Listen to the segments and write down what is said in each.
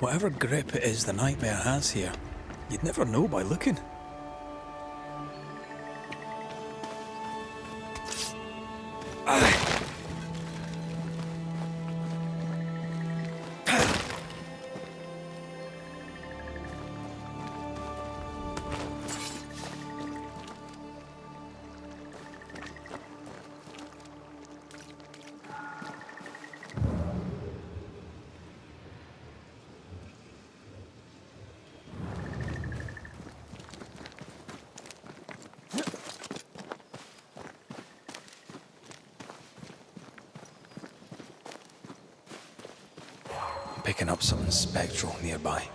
Whatever grip it is the nightmare has here, you'd never know by looking. Picking up something spectral nearby.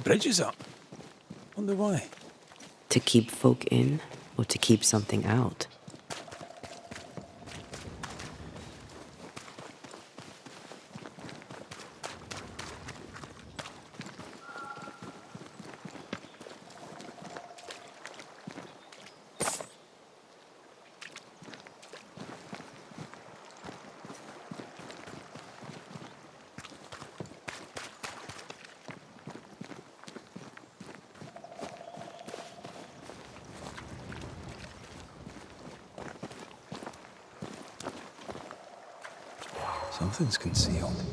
Bridge is up. Wonder why. To keep folk in, or to keep something out? Something's concealed.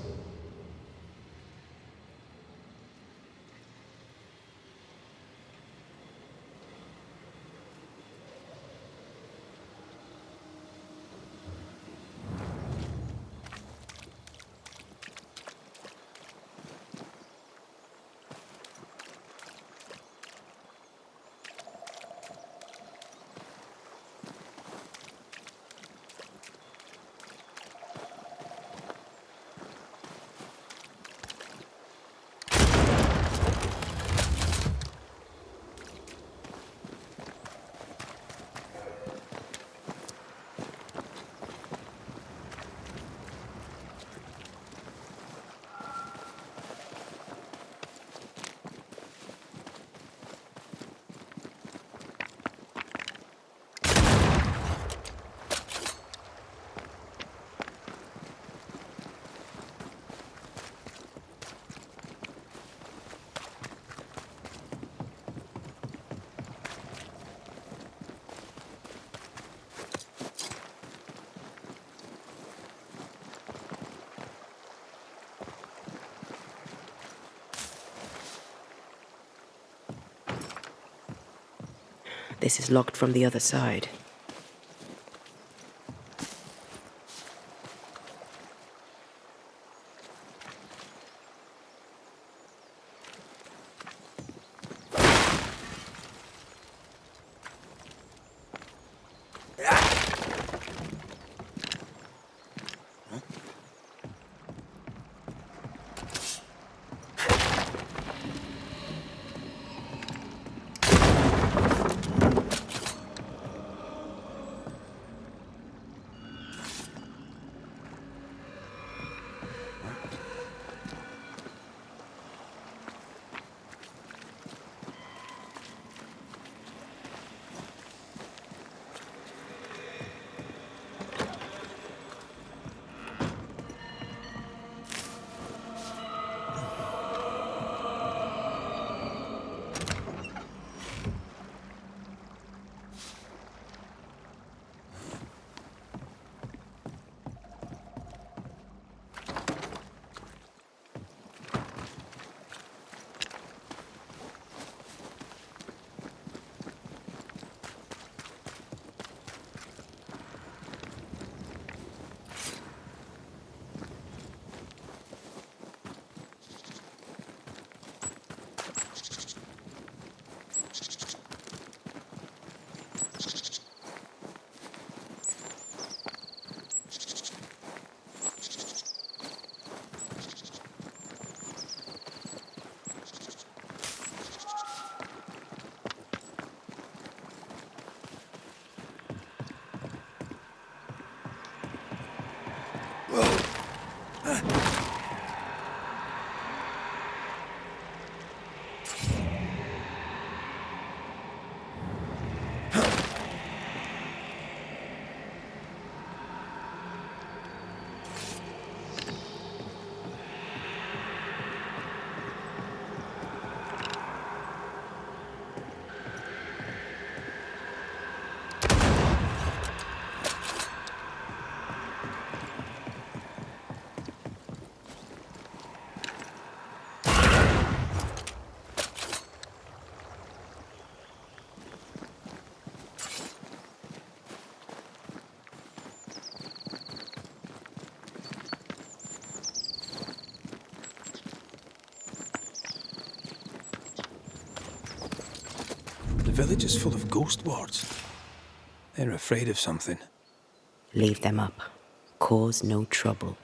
This is locked from the other side. village is full of ghost wards. They're afraid of something. Leave them up. Cause no trouble.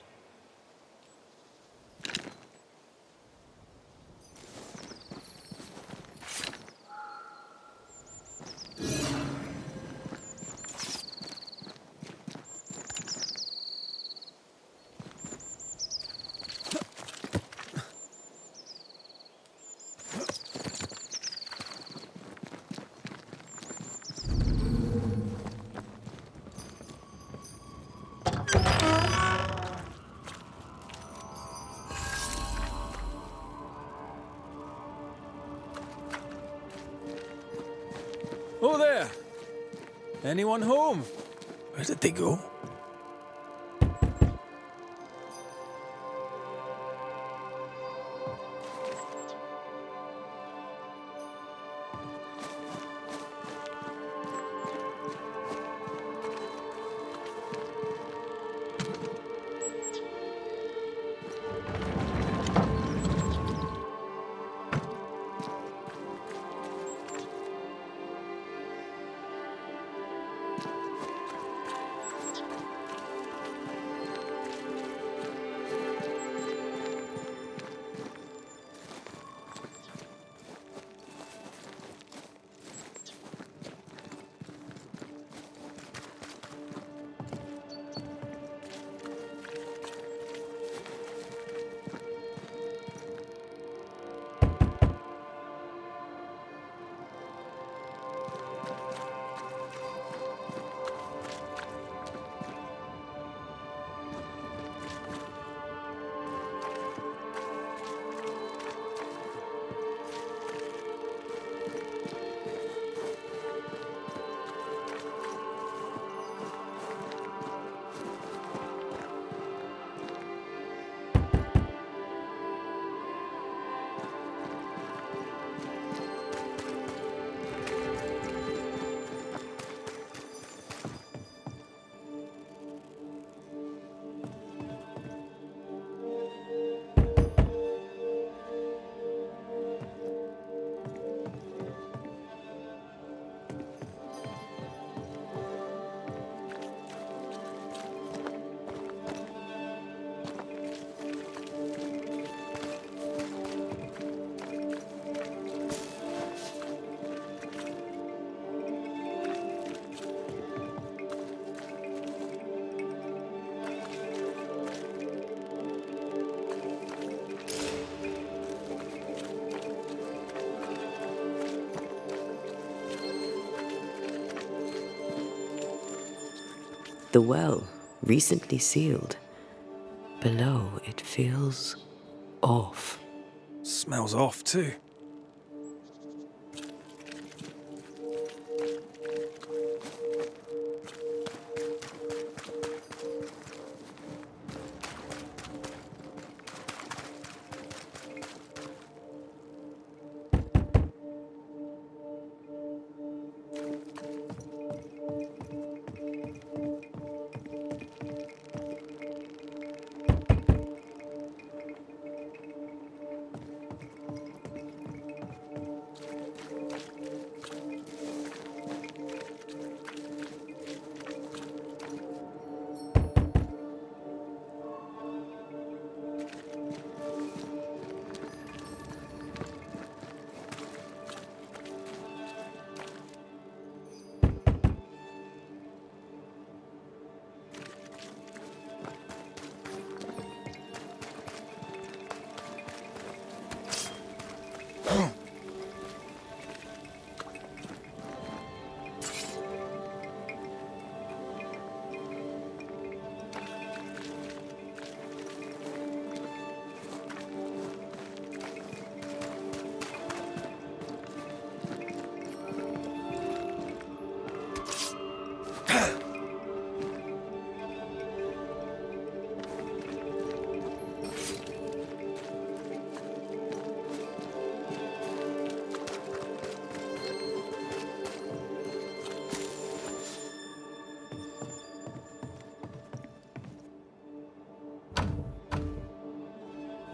Oh there! Anyone home? Where did they go? The well, recently sealed. Below, it feels off. Smells off too.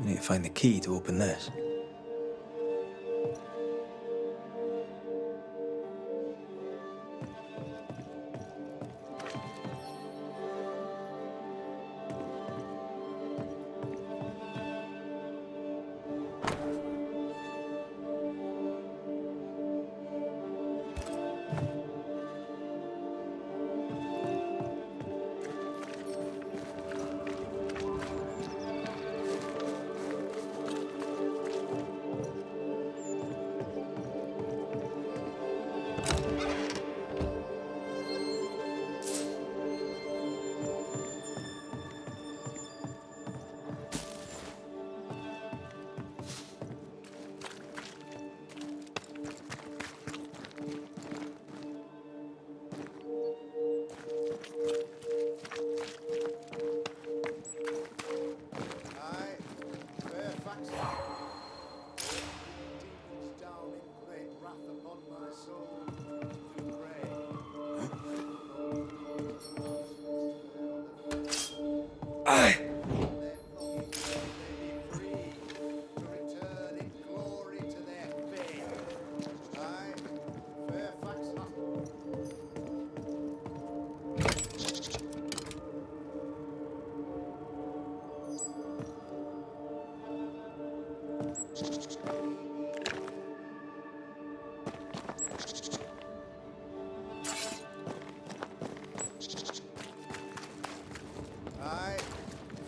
We need to find the key to open this.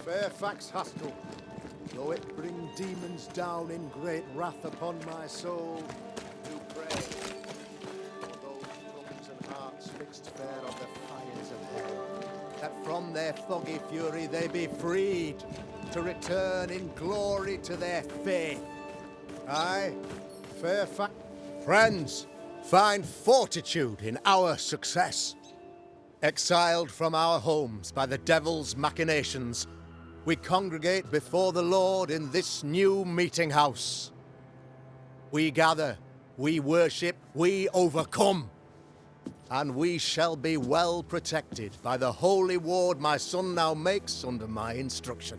Fairfax Haskell, though it bring demons down in great wrath upon my soul, do pray for those tongues and hearts fixed fair on the fires of hell, that from their foggy fury they be freed to return in glory to their faith. Aye, Fairfax. Friends, find fortitude in our success. Exiled from our homes by the devil's machinations, we congregate before the Lord in this new meeting house. We gather, we worship, we overcome. And we shall be well protected by the holy ward my son now makes under my instruction.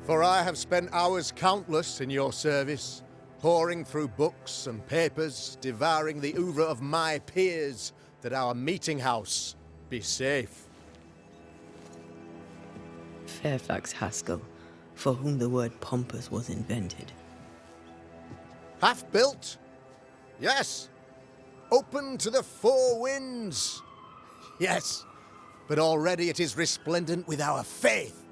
For I have spent hours countless in your service, poring through books and papers, devouring the oeuvre of my peers, that our meeting house be safe. Fairfax Haskell, for whom the word pompous was invented. Half-built? Yes. Open to the four winds? Yes. But already it is resplendent with our faith,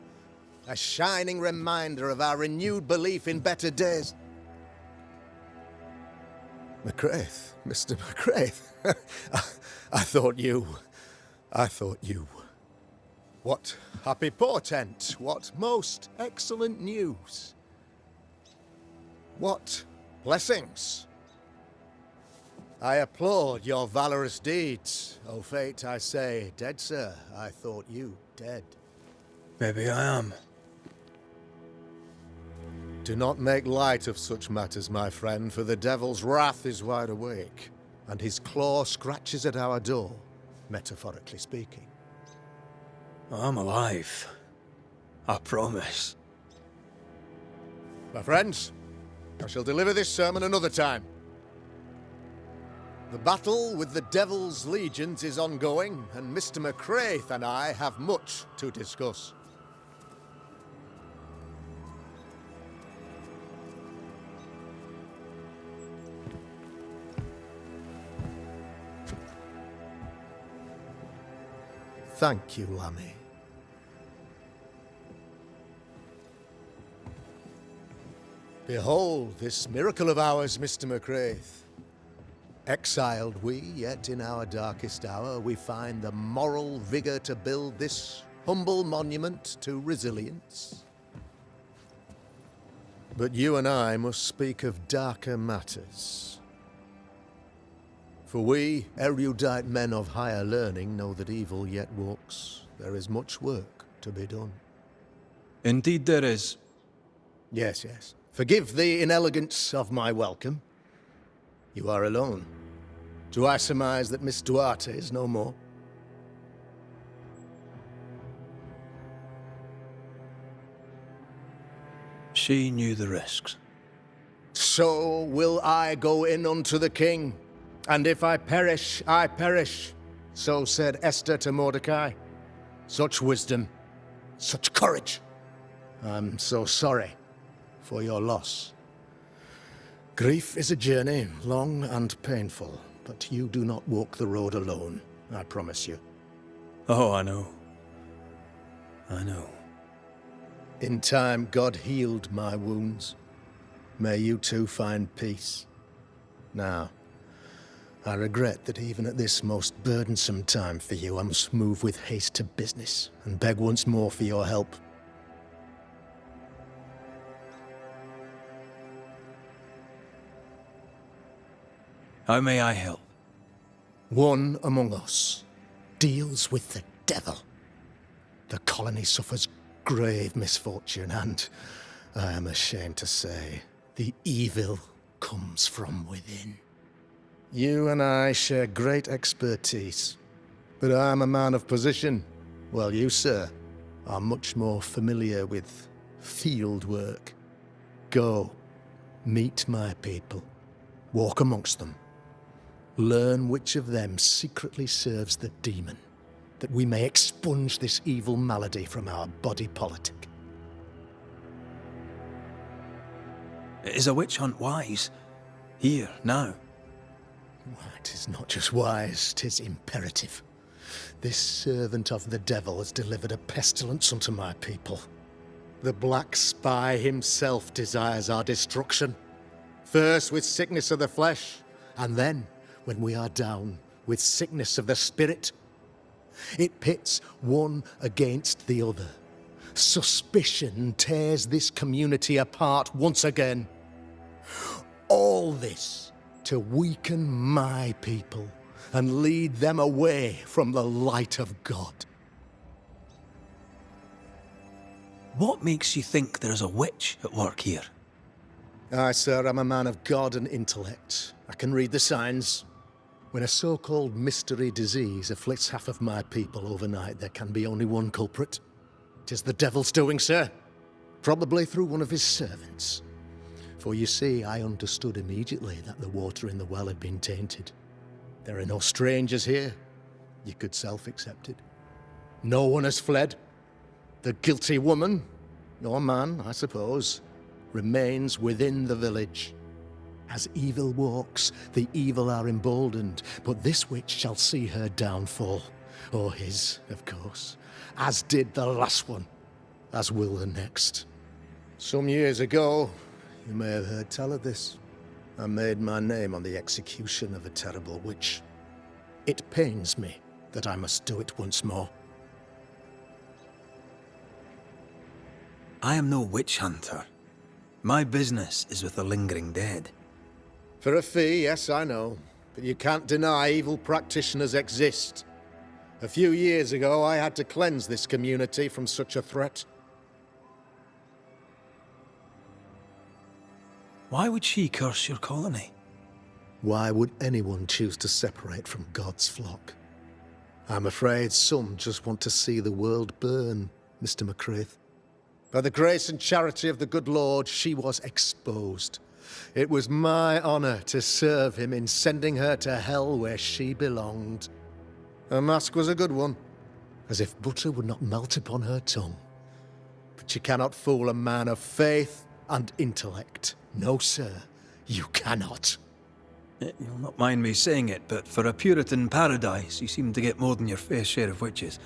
a shining reminder of our renewed belief in better days. McCraith, Mr. McCraith. I thought you. What happy portent, what most excellent news. What blessings. I applaud your valorous deeds. O fate, I say, dead sir, I thought you dead. Maybe I am. Do not make light of such matters, my friend, for the devil's wrath is wide awake, and his claw scratches at our door, metaphorically speaking. I'm alive. I promise. My friends, I shall deliver this sermon another time. The battle with the devil's legions is ongoing, and Mr. McCraith and I have much to discuss. Thank you, Lammy. Behold this miracle of ours, Mr. McCraith. Exiled we, yet in our darkest hour we find the moral vigor to build this humble monument to resilience. But you and I must speak of darker matters. For we, erudite men of higher learning, know that evil yet walks. There is much work to be done. Indeed there is. Yes, yes. Forgive the inelegance of my welcome. You are alone. Do I surmise that Miss Duarte is no more? She knew the risks. So will I go in unto the king, and if I perish, I perish. So said Esther to Mordecai. Such wisdom, such courage. I'm so sorry for your loss. Grief is a journey, long and painful, but you do not walk the road alone, I promise you. Oh, I know. I know. In time, God healed my wounds. May you too find peace. Now, I regret that even at this most burdensome time for you, I must move with haste to business and beg once more for your help. How may I help? One among us deals with the devil. The colony suffers grave misfortune and, I am ashamed to say, the evil comes from within. You and I share great expertise, but I am a man of position, while you, sir, are much more familiar with field work. Go, meet my people, walk amongst them, learn which of them secretly serves the demon, that we may expunge this evil malady from our body politic. Is a witch hunt wise? Here, now? It is not just wise, 'tis imperative. This servant of the devil has delivered a pestilence unto my people. The black spy himself desires our destruction. First with sickness of the flesh, and then, when we are down, with sickness of the spirit. It pits one against the other. Suspicion tears this community apart once again. All this to weaken my people and lead them away from the light of God. What makes you think there is a witch at work here? Aye, sir, I'm a man of God and intellect. I can read the signs. When a so-called mystery disease afflicts half of my people overnight, there can be only one culprit. 'Tis the devil's doing, sir. Probably through one of his servants. For you see, I understood immediately that the water in the well had been tainted. There are no strangers here. You could self-accept it. No one has fled. The guilty woman, or man, I suppose, remains within the village. As evil walks, the evil are emboldened, but this witch shall see her downfall. Or his, of course. As did the last one. As will the next. Some years ago, you may have heard tell of this, I made my name on the execution of a terrible witch. It pains me that I must do it once more. I am no witch hunter. My business is with the lingering dead. For a fee, yes, I know. But you can't deny evil practitioners exist. A few years ago, I had to cleanse this community from such a threat. Why would she curse your colony? Why would anyone choose to separate from God's flock? I'm afraid some just want to see the world burn, Mr. McCraith. By the grace and charity of the good Lord, she was exposed. It was my honor to serve him in sending her to hell where she belonged. Her mask was a good one, as if butter would not melt upon her tongue. But you cannot fool a man of faith and intellect. No, sir, you cannot. You'll not mind me saying it, but for a Puritan paradise, you seem to get more than your fair share of witches.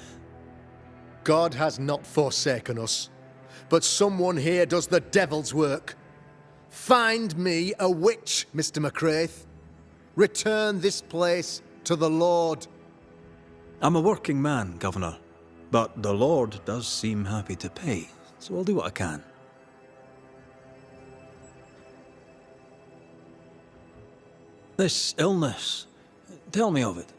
God has not forsaken us, but someone here does the devil's work. Find me a witch, Mr. McCraith. Return this place to the Lord. I'm a working man, Governor, but the Lord does seem happy to pay, so I'll do what I can. This illness, tell me of it.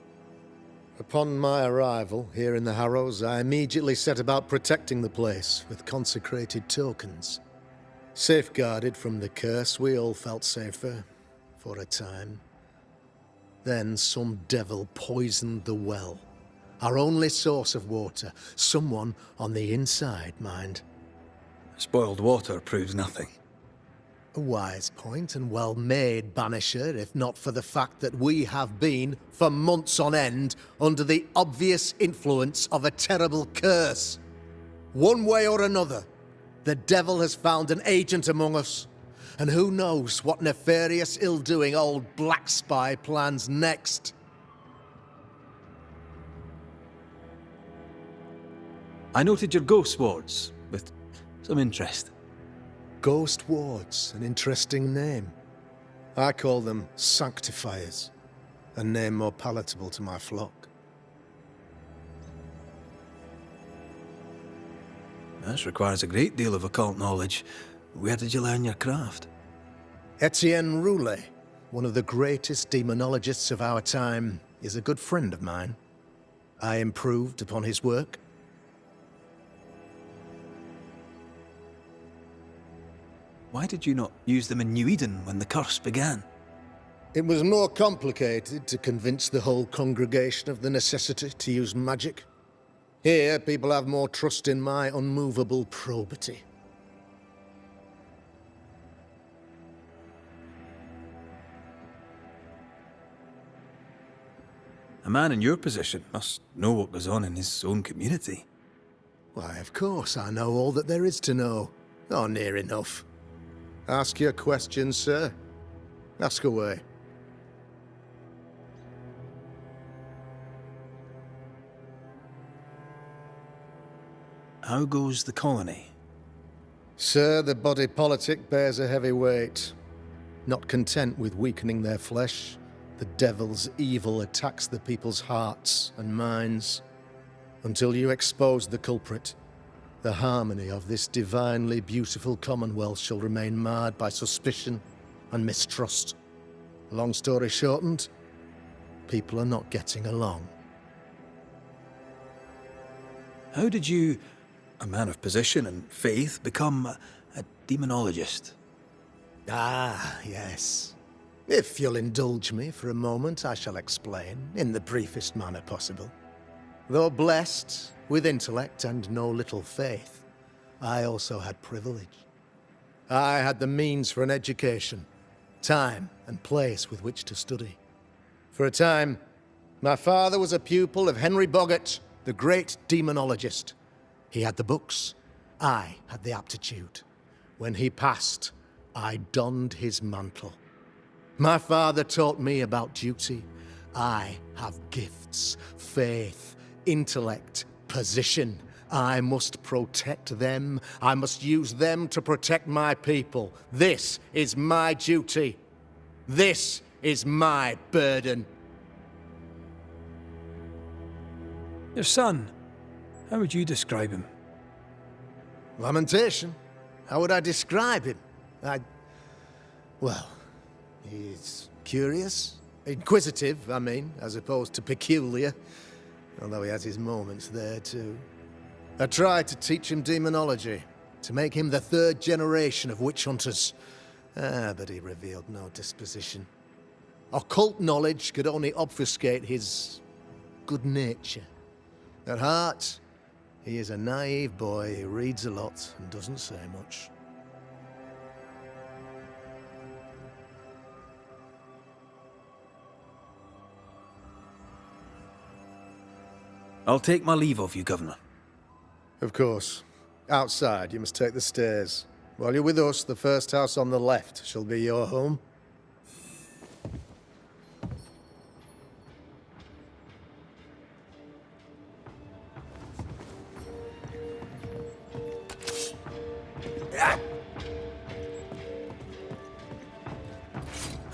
Upon my arrival here in the Harrows, I immediately set about protecting the place with consecrated tokens. Safeguarded from the curse, we all felt safer, for a time. Then some devil poisoned the well, our only source of water. Someone on the inside, mind. Spoiled water proves nothing. A wise point and well made, Banisher, if not for the fact that we have been, for months on end, under the obvious influence of a terrible curse. One way or another, the devil has found an agent among us, and who knows what nefarious ill-doing old Black Spy plans next. I noted your ghost wards with some interest. Ghost wards, an interesting name. I call them sanctifiers. a name more palatable to my flock. This requires a great deal of occult knowledge. Where did you learn your craft? Etienne Roulet, one of the greatest demonologists of our time, is a good friend of mine. I improved upon his work. Why did you not use them in New Eden when the curse began? It was more complicated to convince the whole congregation of the necessity to use magic. Here, people have more trust in my unmovable probity. A man in your position must know what goes on in his own community. Why, of course I know all that there is to know. Or near enough. Ask your questions, sir. Ask away. How goes the colony? Sir, the body politic bears a heavy weight. Not content with weakening their flesh, the devil's evil attacks the people's hearts and minds. Until you expose the culprit, the harmony of this divinely beautiful commonwealth shall remain marred by suspicion and mistrust. Long story shortened, people are not getting along. How did you, a man of position and faith, become a demonologist? Ah, yes. If you'll indulge me for a moment, I shall explain in the briefest manner possible. Though blessed with intellect and no little faith, I also had privilege. I had the means for an education, time and place with which to study. For a time, my father was a pupil of Henry Boggart, the great demonologist. He had the books, I had the aptitude. When he passed, I donned his mantle. My father taught me about duty. I have gifts, faith, intellect, position. I must protect them. I must use them to protect my people. This is my duty. This is my burden. Your son, how would you describe him? Lamentation? How would I describe him? Well, he's curious. Inquisitive, I mean, as opposed to peculiar. Although he has his moments there, too. I tried to teach him demonology, to make him the third generation of witch hunters. But he revealed no disposition. Occult knowledge could only obfuscate his good nature. At heart, he is a naive boy who reads a lot and doesn't say much. I'll take my leave of you, Governor. Of course. Outside, you must take the stairs. While you're with us, the first house on the left shall be your home.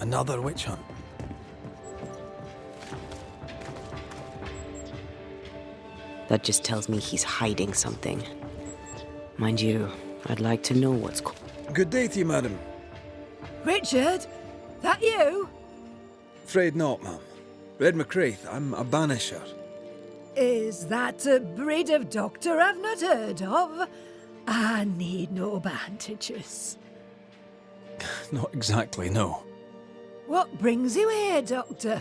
Another witch hunt. That just tells me he's hiding something. Mind you, I'd like to know what's... Good day to you, madam. Richard? That you? Afraid not, ma'am. Red McCraith, I'm a banisher. Is that a breed of doctor I've not heard of? I need no bandages. Not exactly, no. What brings you here, Doctor?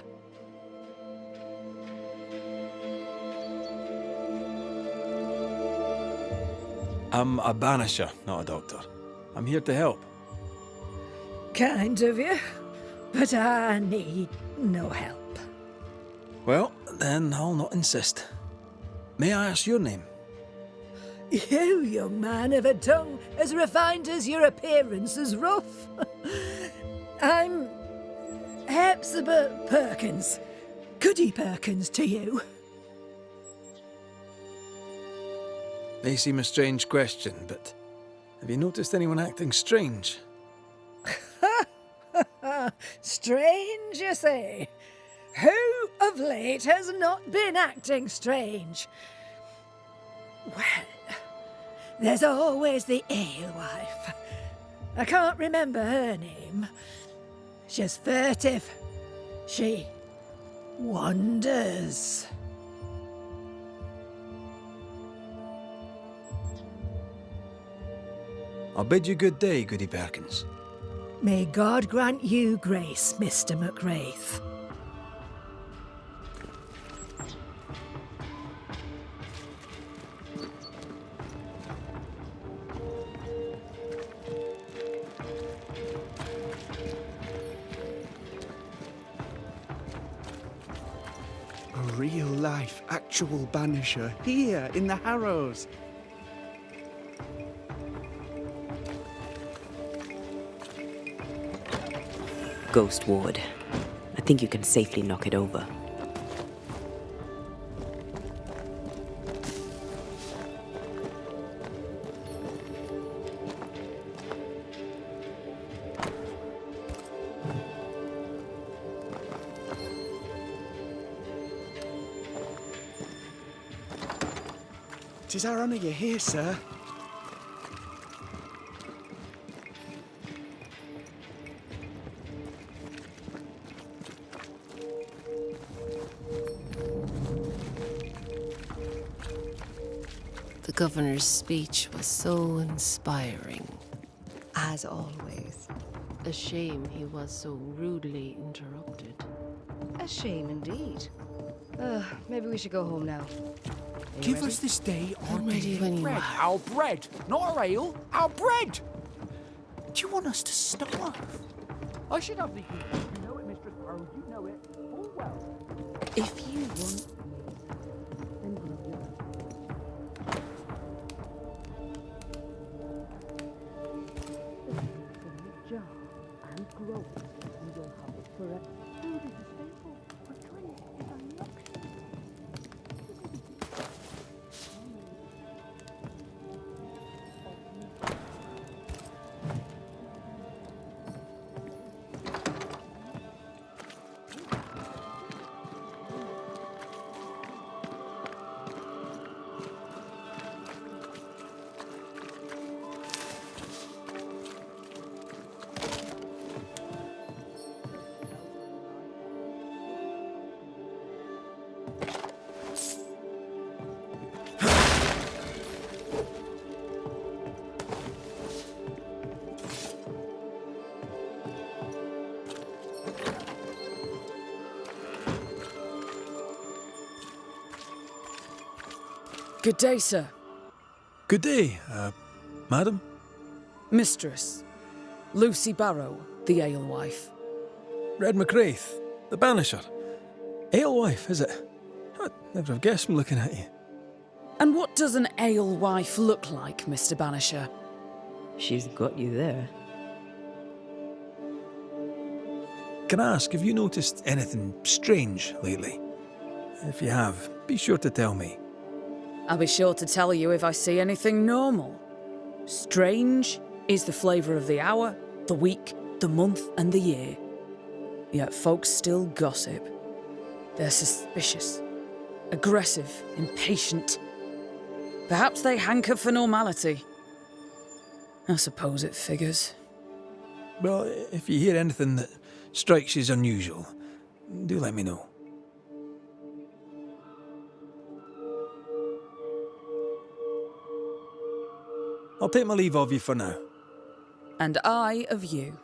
I'm a banisher, not a doctor. I'm here to help. Kind of you, but I need no help. Well, then I'll not insist. May I ask your name? You, young man, have a tongue as refined as your appearance is rough. I'm Hepzibah Perkins. Goody Perkins to you. May seem a strange question, but have you noticed anyone acting strange? Strange, you say? Who of late has not been acting strange? Well, there's always the alewife. I can't remember her name. She's furtive. She wanders. I'll bid you good day, Goody Perkins. May God grant you grace, Mr. McWraith. A real-life, actual Banisher here in the Harrows. Ghost ward. I think you can safely knock it over. Tis our honour you're here, sir. The governor's speech was so inspiring. As always. A shame he was so rudely interrupted. A shame indeed. Maybe we should go home now. Are you Give ready? us this day our I'm ready daily when you bread. are. Our bread, not our ale, our bread! Do you want us to starve? I should have the use. You know it, Mistress Crow, you know it full well. If you want jar and grow it, and you'll have it forever. Food is a staple, but drink is a luxury. Good day, sir. Good day, madam. Mistress. Lucy Barrow, the alewife. Red McWraith, the Banisher. Alewife, is it? I'd never have guessed from looking at you. And what does an alewife look like, Mr. Banisher? She's got you there. Can I ask, have you noticed anything strange lately? If you have, be sure to tell me. I'll be sure to tell you if I see anything normal. Strange is the flavour of the hour, the week, the month, and the year. Yet folks still gossip. They're suspicious, aggressive, impatient. Perhaps they hanker for normality. I suppose it figures. Well, if you hear anything that strikes you as unusual, do let me know. I'll take my leave of you for now. And I of you.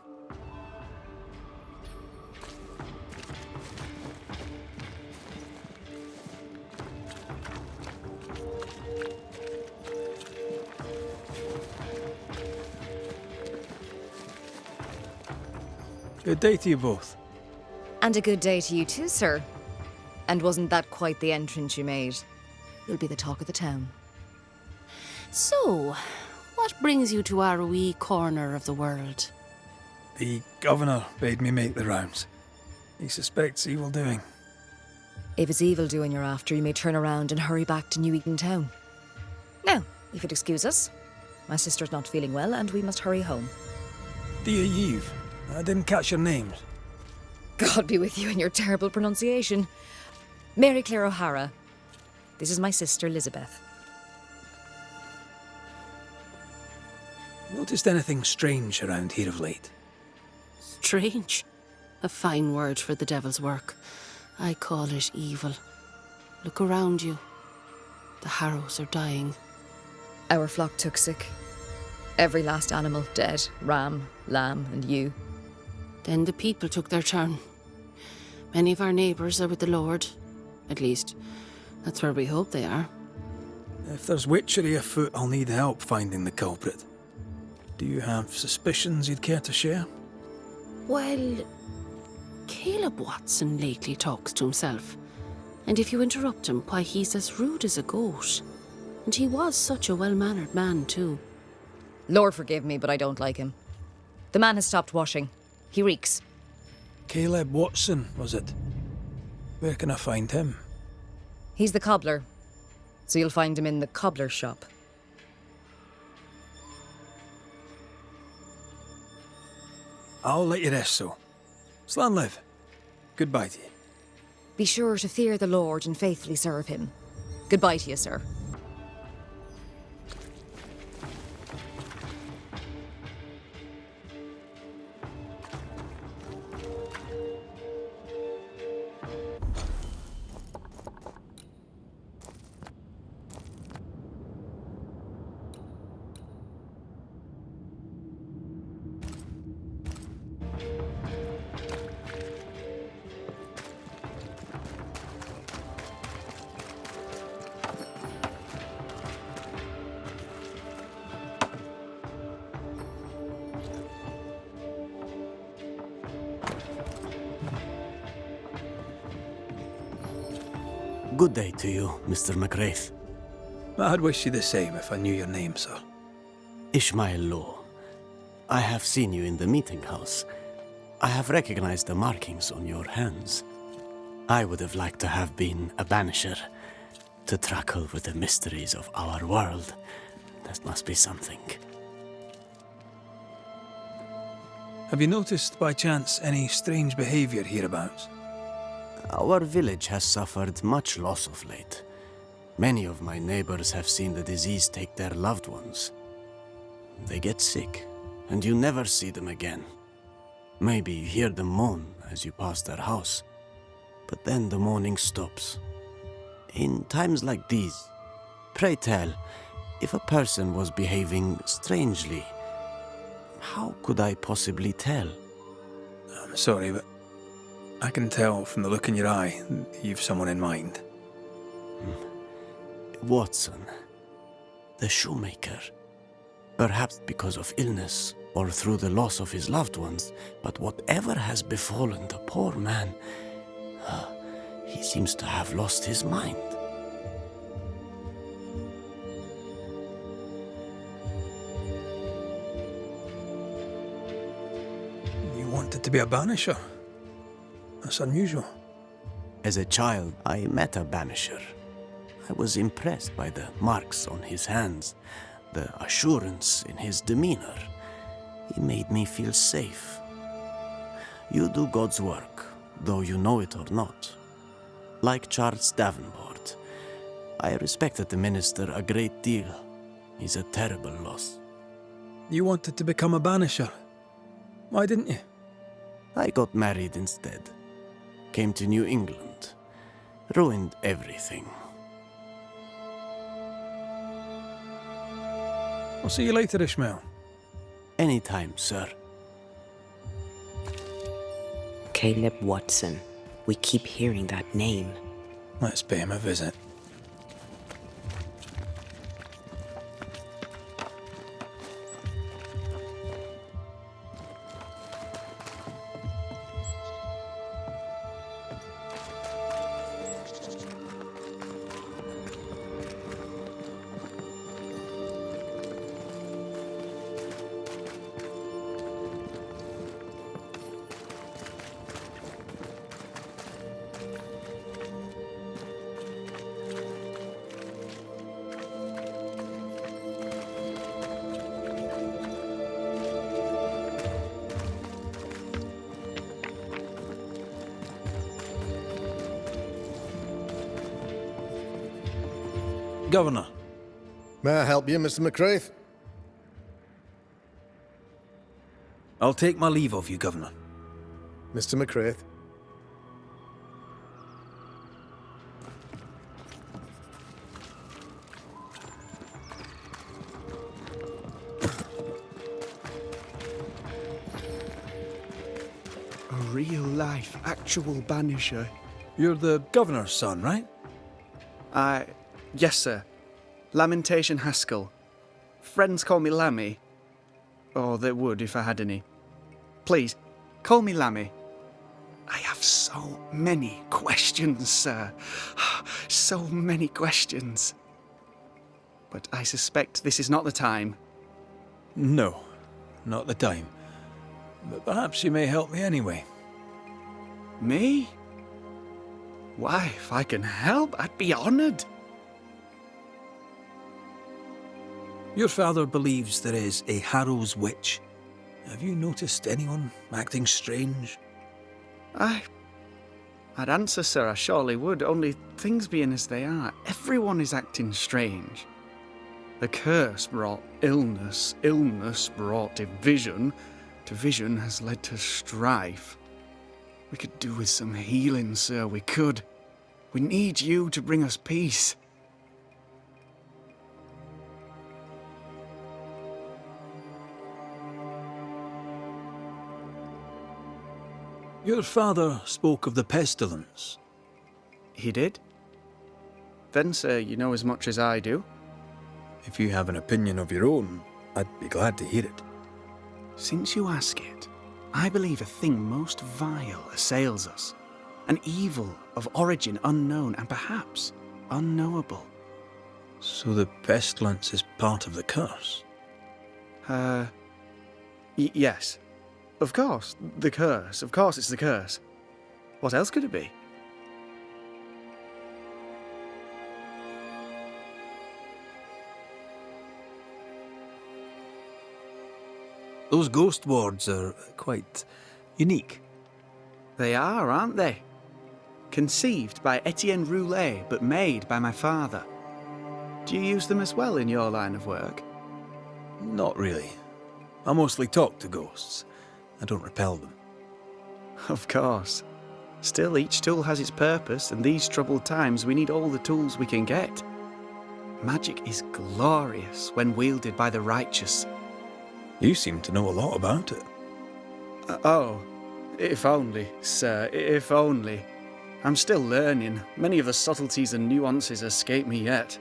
Good day to you both. And a good day to you too, sir. And wasn't that quite the entrance you made? You'll be the talk of the town. So, what brings you to our wee corner of the world? The governor bade me make the rounds. He suspects evil doing. If it's evil doing you're after, you may turn around and hurry back to New Eden Town. Now, if you'd excuse us, my sister's not feeling well and we must hurry home. Dear Eve, I didn't catch your names. God be with you and your terrible pronunciation. Mary Claire O'Hara. This is my sister, Elizabeth. Noticed anything strange around here of late? Strange. A fine word for the devil's work. I call it evil. Look around you. The harrows are dying. Our flock took sick. Every last animal dead. Ram, lamb, and ewe. Then the people took their turn. Many of our neighbours are with the Lord. At least, that's where we hope they are. If there's witchery afoot, I'll need help finding the culprit. Do you have suspicions you'd care to share? Well, Caleb Watson lately talks to himself. And if you interrupt him, why, he's as rude as a goat. And he was such a well-mannered man, too. Lord forgive me, but I don't like him. The man has stopped washing. He reeks. Caleb Watson, was it? Where can I find him? He's the cobbler, so you'll find him in the cobbler's shop. I'll let you rest, so. Slan live. Goodbye to you. Be sure to fear the Lord and faithfully serve him. Goodbye to you, sir. Good day to you, Mr. McWraith. I'd wish you the same if I knew your name, sir. Ishmael Law. I have seen you in the meeting house. I have recognized the markings on your hands. I would have liked to have been a banisher, to tackle with the mysteries of our world. That must be something. Have you noticed, by chance, any strange behavior hereabouts? Our village has suffered much loss of late. Many of my neighbors have seen the disease take their loved ones. They get sick, and you never see them again. Maybe you hear them moan as you pass their house, but then the moaning stops. In times like these, pray tell, if a person was behaving strangely, how could I possibly tell? I'm sorry, but I can tell from the look in your eye that you've someone in mind. Watson, the shoemaker. Perhaps because of illness or through the loss of his loved ones, but whatever has befallen the poor man, he seems to have lost his mind. You wanted to be a banisher? That's unusual. As a child, I met a banisher. I was impressed by the marks on his hands, the assurance in his demeanor. He made me feel safe. You do God's work, though you know it or not. Like Charles Davenport, I respected the minister a great deal. He's a terrible loss. You wanted to become a banisher. Why didn't you? I got married instead. Came to New England. Ruined everything. I'll see you later, Ishmael. Anytime, sir. Caleb Watson. We keep hearing that name. Let's pay him a visit. Governor. May I help you, Mr. McCraith? I'll take my leave of you, Governor. Mr. McCraith. A real-life, actual Banisher. You're the Governor's son, right? Yes, sir. Lamentation Haskell. Friends call me Lammy. Or they would if I had any. Please, call me Lammy. I have so many questions, sir. So many questions. But I suspect this is not the time. No, not the time. But perhaps you may help me anyway. Me? Why, if I can help, I'd be honoured. Your father believes there is a Harrow's witch. Have you noticed anyone acting strange? I'd answer, sir, I surely would, only things being as they are, everyone is acting strange. The curse brought illness, illness brought division, division has led to strife. We could do with some healing, sir, we could. We need you to bring us peace. Your father spoke of the pestilence. He did? Then, sir, you know as much as I do. If you have an opinion of your own, I'd be glad to hear it. Since you ask it, I believe a thing most vile assails us. An evil of origin unknown and perhaps unknowable. So the pestilence is part of the curse? Yes. Of course, the curse. Of course it's the curse. What else could it be? Those ghost wards are quite unique. They are, aren't they? Conceived by Etienne Roulet, but made by my father. Do you use them as well in your line of work? Not really. I mostly talk to ghosts. I don't repel them. Of course. Still, each tool has its purpose, and these troubled times we need all the tools we can get. Magic is glorious when wielded by the righteous. You seem to know a lot about it. Oh, if only, sir, if only. I'm still learning. Many of the subtleties and nuances escape me yet.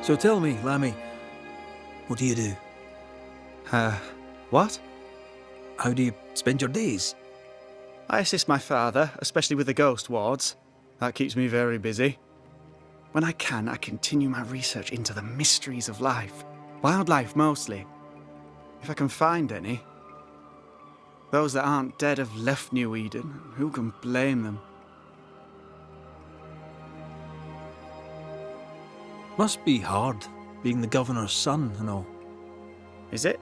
So tell me, Lammy, what do you do? What? How do you spend your days? I assist my father, especially with the ghost wards. That keeps me very busy. When I can, I continue my research into the mysteries of life. Wildlife, mostly. If I can find any. Those that aren't dead have left New Eden. Who can blame them? Must be hard, being the governor's son and all. Is it?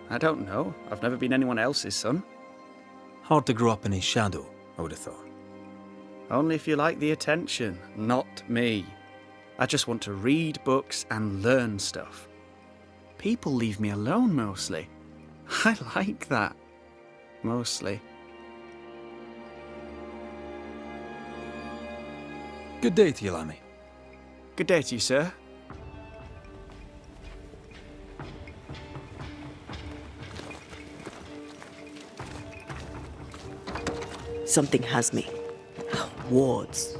I don't know. I've never been anyone else's son. Hard to grow up in his shadow, I would have thought. Only if you like the attention, not me. I just want to read books and learn stuff. People leave me alone mostly. I like that. Mostly. Good day to you, Lammy. Good day to you, sir. Something has me. Wards.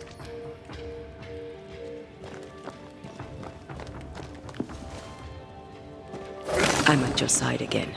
I'm at your side again.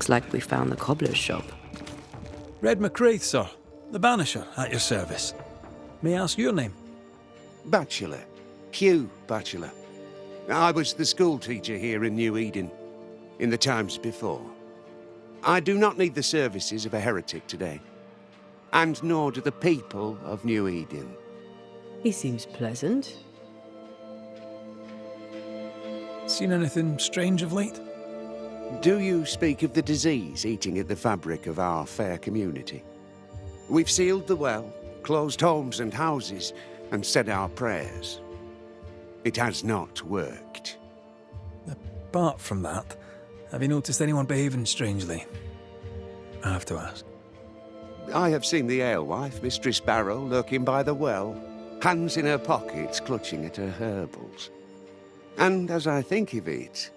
Looks like we found the cobbler's shop. Red McCraith, sir. The Banisher, at your service. May I ask your name? Bachelor. Hugh Bachelor. I was the school teacher here in New Eden, in the times before. I do not need the services of a heretic today, and nor do the people of New Eden. He seems pleasant. Seen anything strange of late? Do you speak of the disease eating at the fabric of our fair community? We've sealed the well, closed homes and houses, and said our prayers. It has not worked. Apart from that, have you noticed anyone behaving strangely? I have to ask. I have seen the alewife, Mistress Barrow, lurking by the well, hands in her pockets clutching at her herbals. And as I think of it,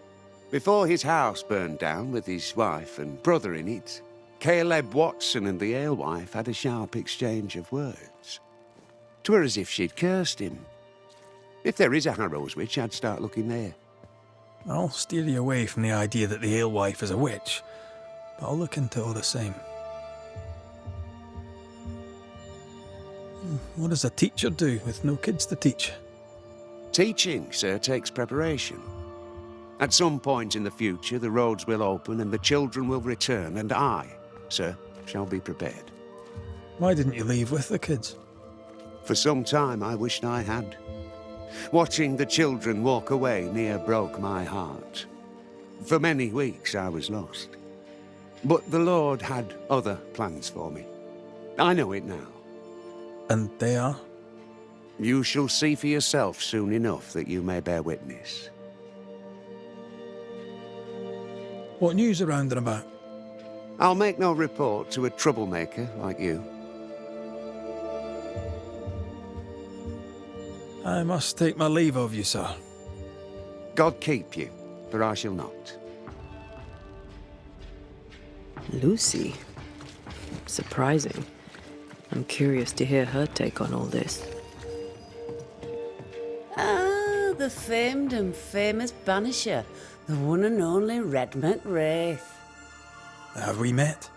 before his house burned down with his wife and brother in it, Caleb Watson and the alewife had a sharp exchange of words. 'Twere as if she'd cursed him. If there is a Harrow's witch, I'd start looking there. I'll steer you away from the idea that the alewife is a witch, but I'll look into it all the same. What does a teacher do with no kids to teach? Teaching, sir, takes preparation. At some point in the future, the roads will open and the children will return, and I, sir, shall be prepared. Why didn't you leave with the kids? For some time I wished I had. Watching the children walk away near broke my heart. For many weeks I was lost. But the Lord had other plans for me. I know it now. And they are? You shall see for yourself soon enough that you may bear witness. What news around and about? I'll make no report to a troublemaker like you. I must take my leave of you, sir. God keep you, for I shall not. Lucy. Surprising. I'm curious to hear her take on all this. Ah, the famed and famous Banisher, the one and only Red McWraith. Have we met?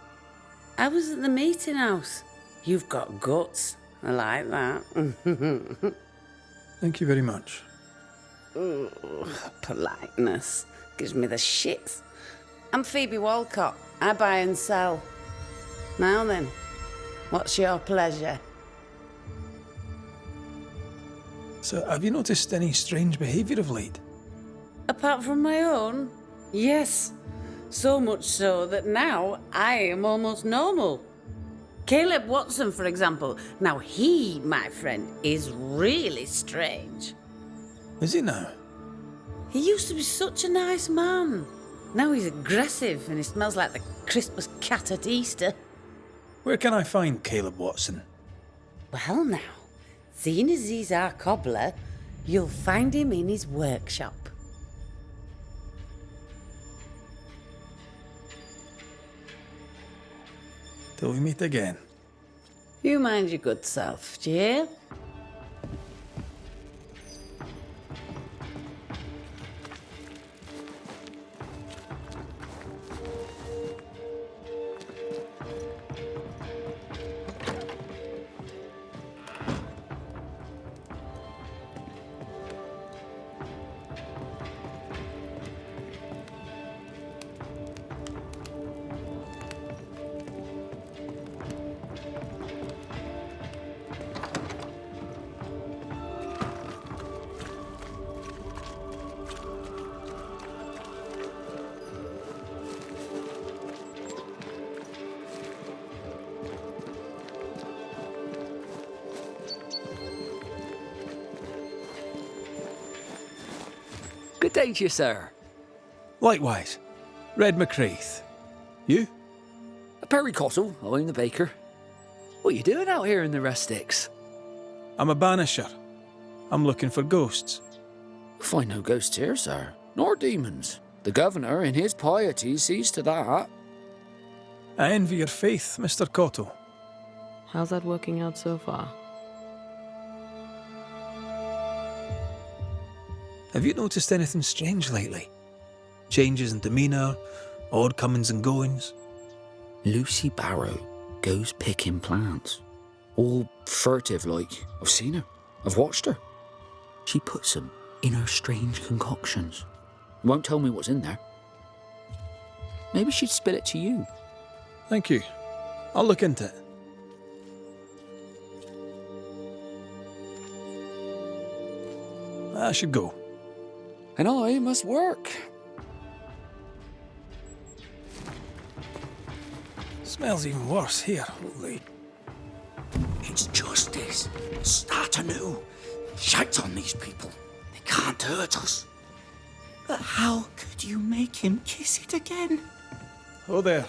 I was at the meeting house. You've got guts. I like that. Thank you very much. Ooh, politeness gives me the shits. I'm Phoebe Walcott. I buy and sell. Now then, what's your pleasure? So, have you noticed any strange behaviour of late? Apart from my own? Yes. So much so that now I am almost normal. Caleb Watson, for example. Now he, my friend, is really strange. Is he now? He used to be such a nice man. Now he's aggressive and he smells like the Christmas cat at Easter. Where can I find Caleb Watson? Well now, seeing as he's our cobbler, you'll find him in his workshop. Till we meet again. You mind your good self, do you hear? Good day to you, sir. Likewise. Red McCraith. You? Perry Cottle, I'm the baker. What are you doing out here in the rustics? I'm a banisher. I'm looking for ghosts. Find no ghosts here, sir, nor demons. The governor, in his piety, sees to that. I envy your faith, Mr. Cotto. How's that working out so far? Have you noticed anything strange lately? Changes in demeanour, Odd comings and goings? Lucy Barrow goes picking plants. All furtive like. I've seen her. I've watched her. She puts them in her strange concoctions. Won't tell me what's in there. Maybe she'd spill it to you. Thank you. I'll look into it. I should go. And I must work. Smells even worse here, holy. It's justice. Start anew. Shite on these people. They can't hurt us. But how could you make him kiss it again? Oh there.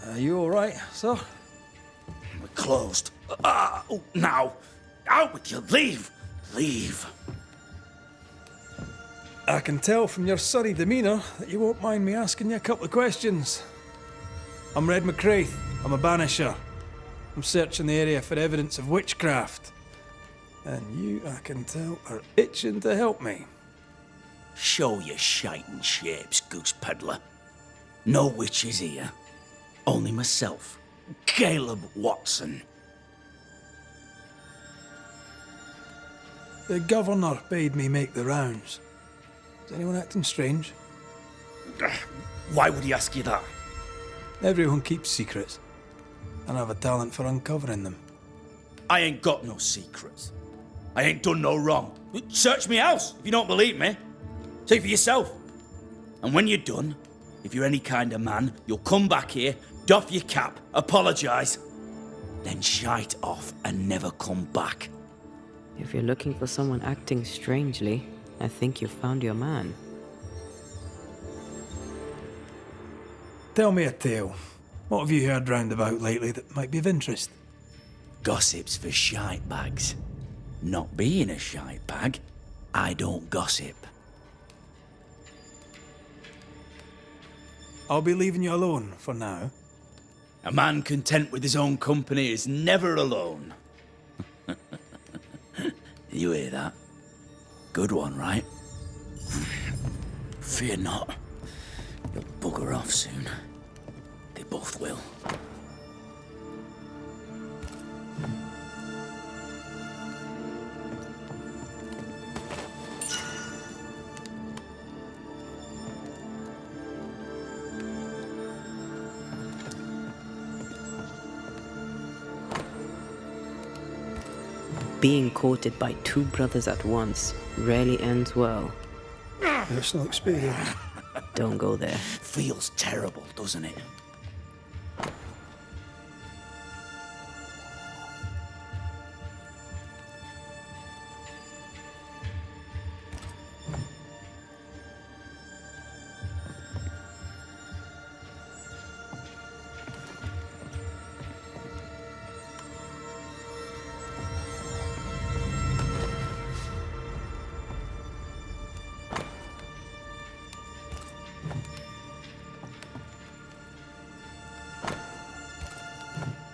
Are you alright, sir? We're closed. Now. Out with you. Leave. Leave. I can tell from your sunny demeanour that you won't mind me asking you a couple of questions. I'm Red McCraith. I'm a banisher. I'm searching the area for evidence of witchcraft. And you, I can tell, are itching to help me. Show your shiting shapes, goose peddler. No witches here. Only myself, Caleb Watson. The governor bade me make the rounds. Is anyone acting strange? Why would he ask you that? Everyone keeps secrets, and I have a talent for uncovering them. I ain't got no secrets. I ain't done no wrong. Search me house if you don't believe me. See for yourself. And when you're done, if you're any kind of man, you'll come back here, doff your cap, apologise, then shite off and never come back. If you're looking for someone acting strangely, I think you've found your man. Tell me a tale. What have you heard round about lately that might be of interest? Gossip's for shite bags. Not being a shite bag, I don't gossip. I'll be leaving you alone for now. A man content with his own company is never alone. You hear that? Good one, right? Fear not. You'll bugger off soon. They both will. Being courted by two brothers at once rarely ends well. Personal experience. Don't go there. Feels terrible, doesn't it?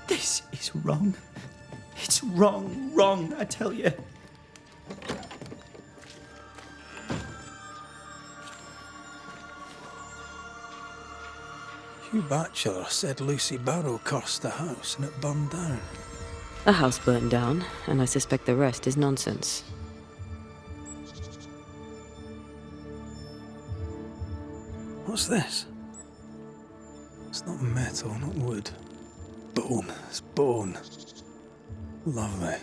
This is wrong. It's wrong, I tell you. Hugh Batchelor said Lucy Barrow cursed the house and it burned down. The house burned down, and I suspect the rest is nonsense. What's this? It's not metal, not wood. Bone. It's bone. Lovely.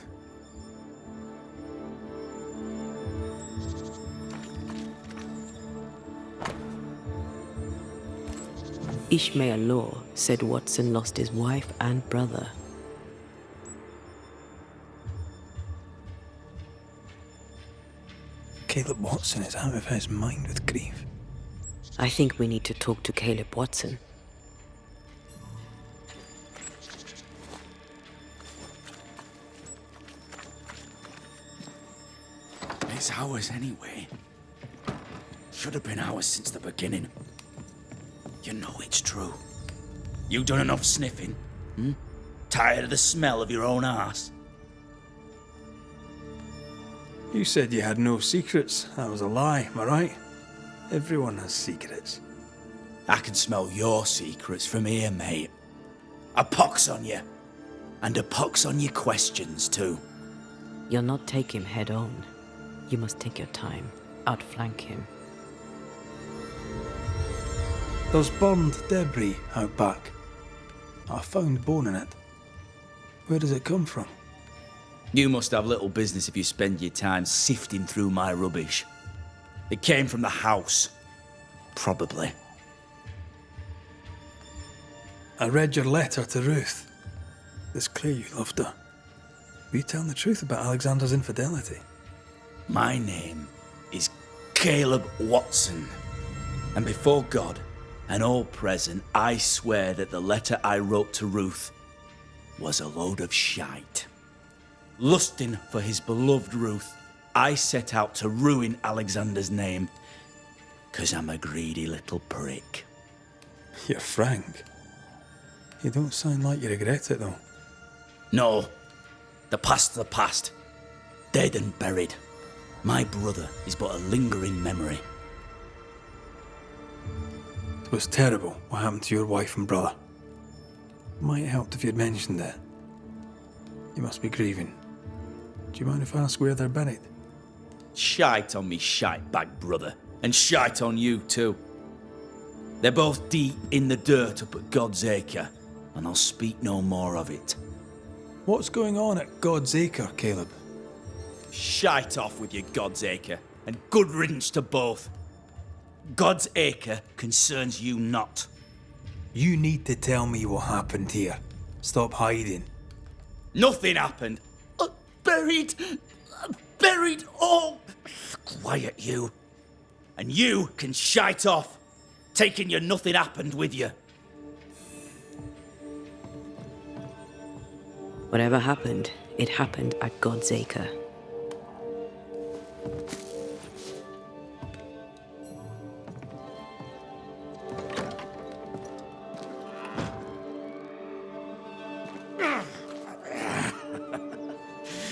Ishmael Law said Watson lost his wife and brother. Caleb Watson is out of his mind with grief. I think we need to talk to Caleb Watson. It's ours anyway. Should have been ours since the beginning. You know it's true. You done enough sniffing? Tired of the smell of your own arse? You said you had no secrets. That was a lie, am I right? Everyone has secrets. I can smell your secrets from here, mate. A pox on you. And a pox on your questions, too. You'll not take him head on. You must take your time. Outflank him. There's burned debris out back. I found bone in it. Where does it come from? You must have little business if you spend your time sifting through my rubbish. It came from the house. Probably. I read your letter to Ruth. It's clear you loved her. Were you telling the truth about Alexander's infidelity? My name is Caleb Watson. And before God and all present, I swear that the letter I wrote to Ruth was a load of shite. Lusting for his beloved Ruth, I set out to ruin Alexander's name, 'cause I'm a greedy little prick. You're frank. You don't sound like you regret it, though. No, the past's the past. Dead and buried. My brother is but a lingering memory. It was terrible what happened to your wife and brother. Might have helped if you'd mentioned it. You must be grieving. Do you mind if I ask where they're buried? Shite on me shite bag brother, and shite on you too. They're both deep in the dirt up at God's Acre, and I'll speak no more of it. What's going on at God's Acre, Caleb? Shite off with your God's Acre, and good riddance to both. God's Acre concerns you not. You need to tell me what happened here. Stop hiding. Nothing happened. Buried. Buried all. Quiet, you. And you can shite off, taking your nothing happened with you. Whatever happened, it happened at God's Acre.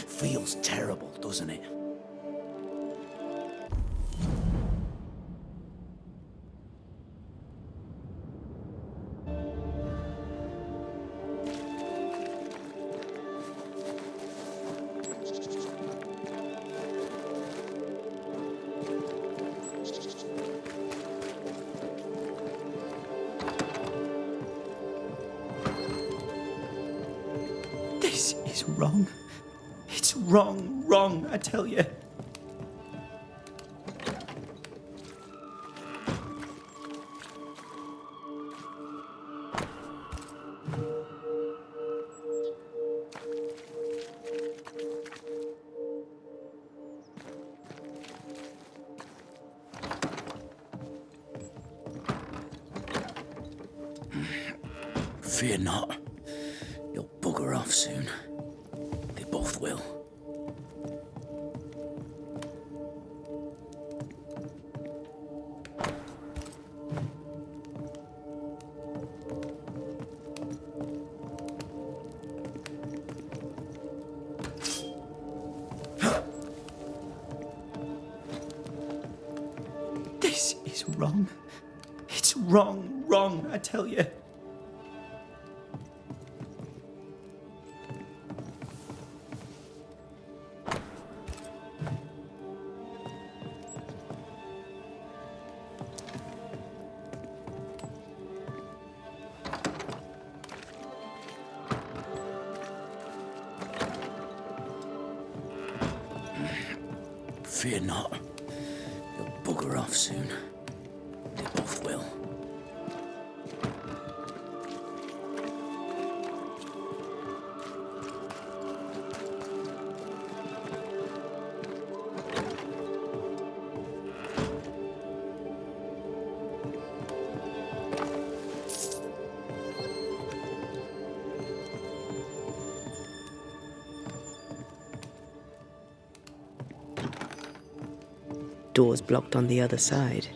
Feels terrible, doesn't it? This is wrong. It's wrong, I tell you. Fear not. You'll bugger off soon. They both will. This is wrong. It's wrong, I tell you. Fear not. You'll bugger off soon. They both will. Doors blocked on the other side.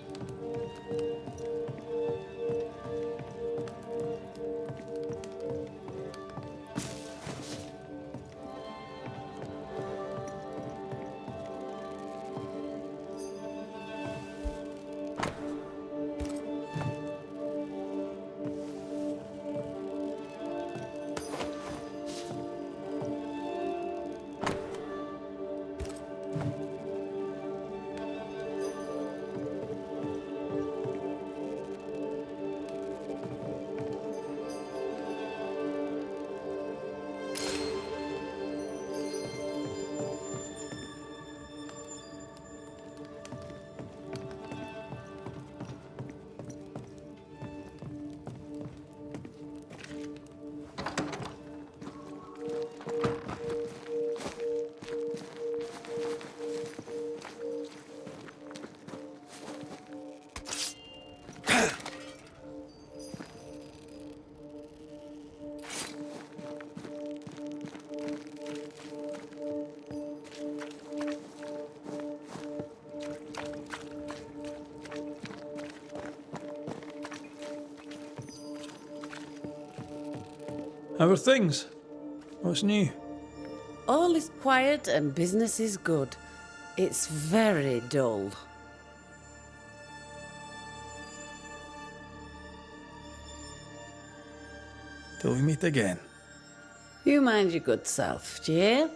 How are things? What's new? All is quiet and business is good. It's very dull. Till we meet again. You mind your good self, do you hear?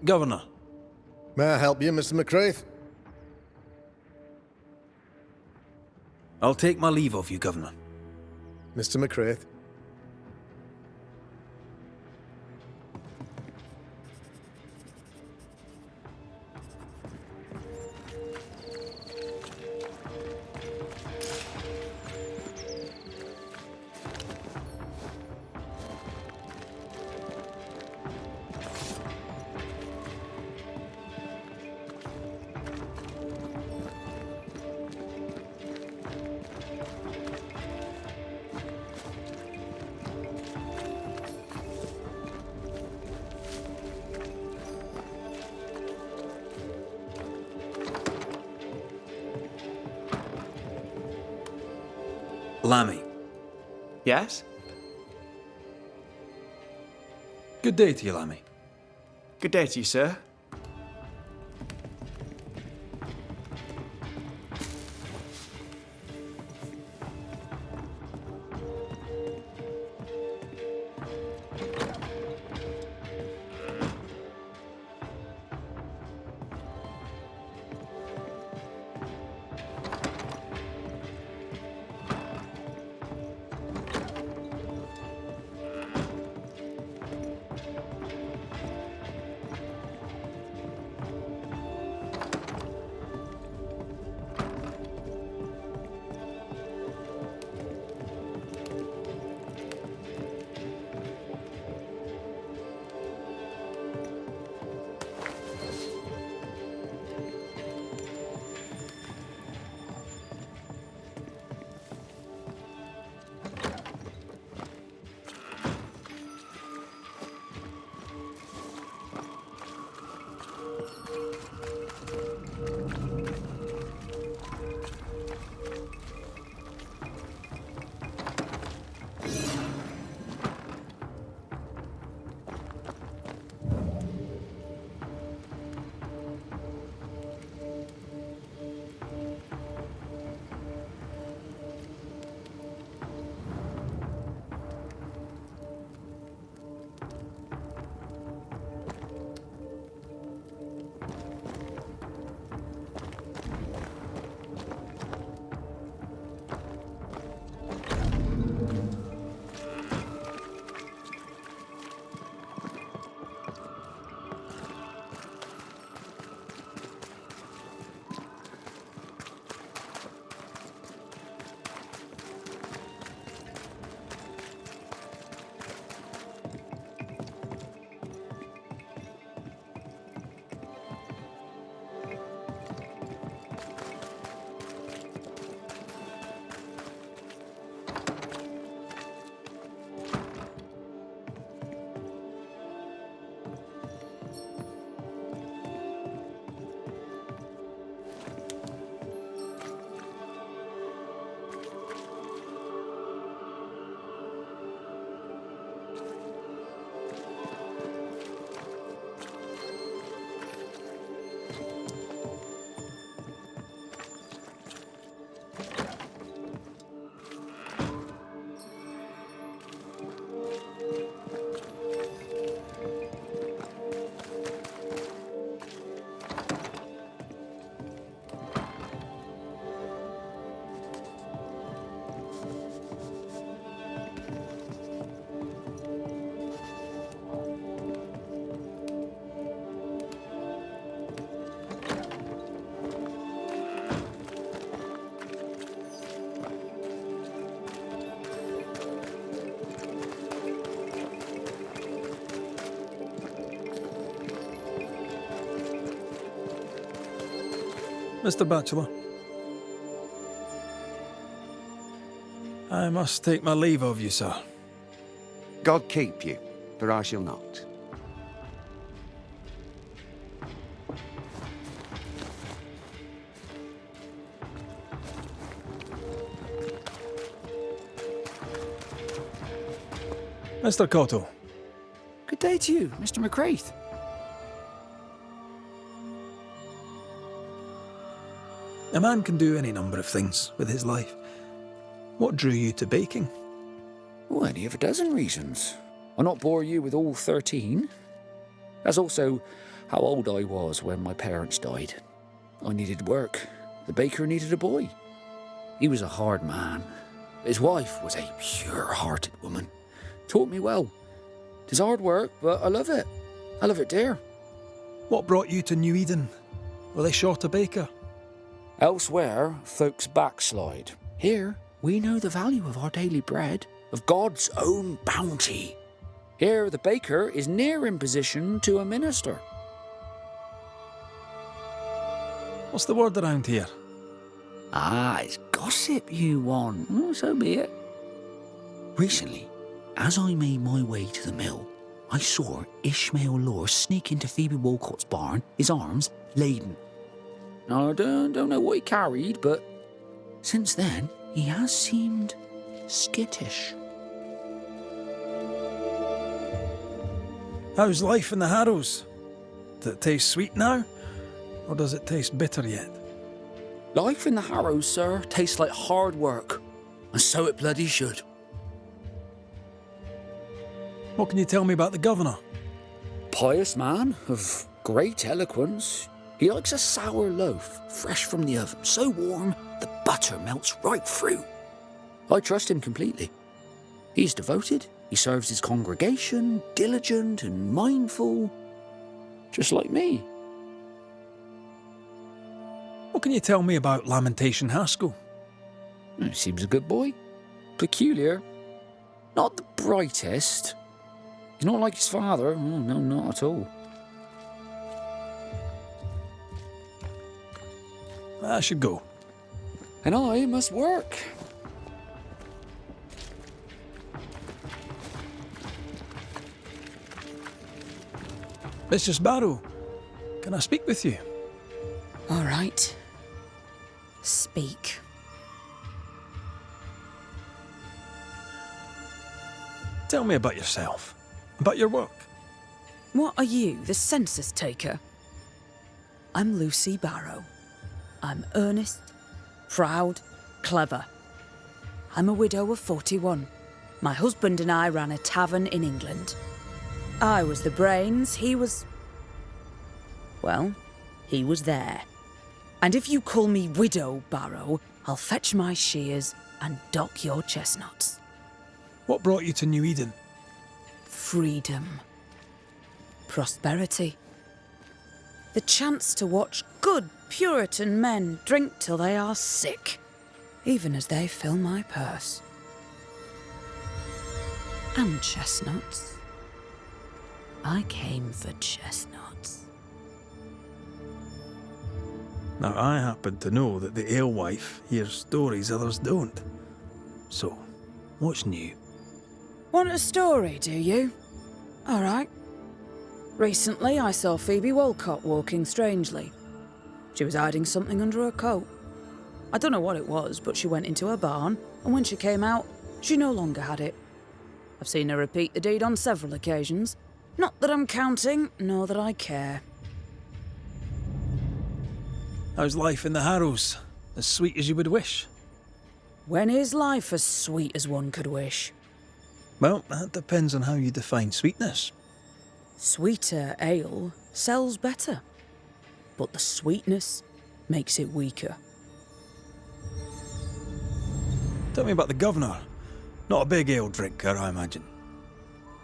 Governor. May I help you, Mr. McCraith? I'll take my leave of you, Governor. Mr. McCraith. Lammy. Yes? Good day to you, Lammy. Good day to you, sir. Mr. Bachelor. I must take my leave of you, sir. God keep you, for I shall not. Mr. Cotto. Good day to you, Mr. McCraith. A man can do any number of things with his life. What drew you to baking? Oh, any of a dozen reasons. I'll not bore you with all 13. That's also how old I was when my parents died. I needed work. The baker needed a boy. He was a hard man. His wife was a pure-hearted woman. Taught me well. 'Tis hard work, but I love it. I love it dear. What brought you to New Eden? Were they short a baker? Elsewhere, folks backslide. Here, we know the value of our daily bread, of God's own bounty. Here, the baker is near in position to a minister. What's the word around here? Ah, it's gossip you want. Oh, so be it. Recently, as I made my way to the mill, I saw Ishmael Lore sneak into Phoebe Walcott's barn, his arms laden. Now, I don't know what he carried, but since then, he has seemed skittish. How's life in the Harrows? Does it taste sweet now? Or does it taste bitter yet? Life in the Harrows, sir, tastes like hard work. And so it bloody should. What can you tell me about the governor? Pious man of great eloquence. He likes a sour loaf, fresh from the oven, so warm the butter melts right through. I trust him completely. He's devoted, he serves his congregation, diligent and mindful, just like me. What can you tell me about Lamentation Haskell? He seems a good boy. Peculiar. Not the brightest. He's not like his father. Oh, no, not at all. I should go. And I must work. Mistress Barrow, can I speak with you? All right. Speak. Tell me about yourself, about your work. What are you, the census taker? I'm Lucy Barrow. I'm earnest, proud, clever. I'm a widow of 41. My husband and I ran a tavern in England. I was the brains, he was... well, he was there. And if you call me Widow Barrow, I'll fetch my shears and dock your chestnuts. What brought you to New Eden? Freedom. Prosperity. The chance to watch good Puritan men drink till they are sick, even as they fill my purse. And chestnuts. I came for chestnuts. Now, I happen to know that the alewife hears stories others don't. So, what's new? Want a story, do you? All right. Recently, I saw Phoebe Walcott walking strangely. She was hiding something under her coat. I don't know what it was, but she went into her barn, and when she came out, she no longer had it. I've seen her repeat the deed on several occasions. Not that I'm counting, nor that I care. How's life in the Harrows? As sweet as you would wish? When is life as sweet as one could wish? Well, that depends on how you define sweetness. Sweeter ale sells better, but the sweetness makes it weaker. Tell me about the governor. Not a big ale drinker, I imagine.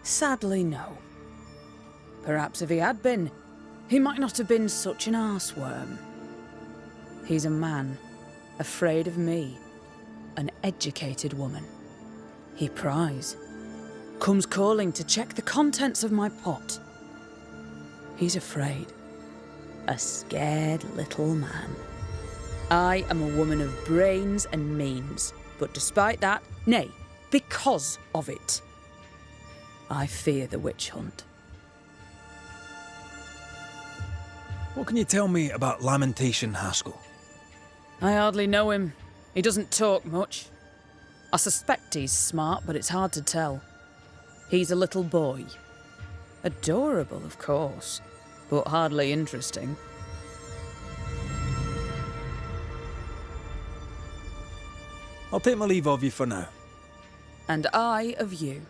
Sadly, no. Perhaps if he had been, he might not have been such an arseworm. He's a man, afraid of me, an educated woman. He pries, comes calling to check the contents of my pot. He's afraid, a scared little man. I am a woman of brains and means, but despite that, nay, because of it, I fear the witch hunt. What can you tell me about Lamentation Haskell? I hardly know him. He doesn't talk much. I suspect he's smart, but it's hard to tell. He's a little boy. Adorable, of course, but hardly interesting. I'll take my leave of you for now. And I of you.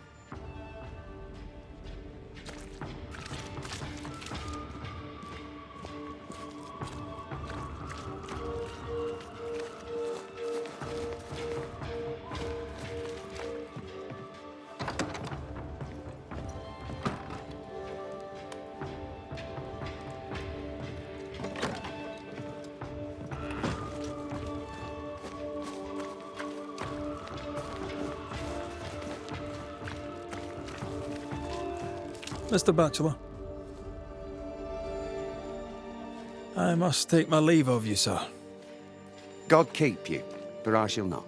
Mr. Bachelor. I must take my leave of you, sir. God keep you, for I shall not.